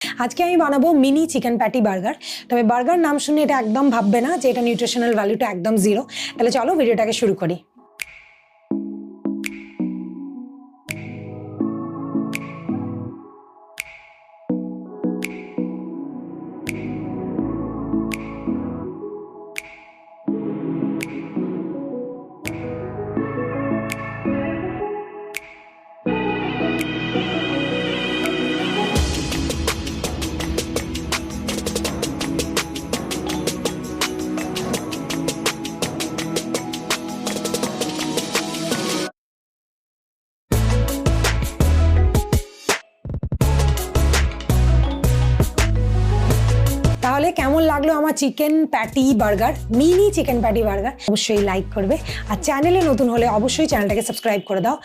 আজকে আমি বানাবো মিনি চিকেন প্যাটি বার্গার। তবে বার্গার নাম শুনে এটা একদম ভাববে না যে এটা নিউট্রিশনাল ভ্যালুটা একদম জিরো। তাহলে চলো ভিডিওটাকে শুরু করি। তাহলে কেমন লাগলো আমার chicken patty burger, mini chicken patty burger? অবশ্যই লাইক করবে, আর চ্যানেলে নতুন হলে অবশ্যই চ্যানেলটাকে সাবস্ক্রাইব করে দাও।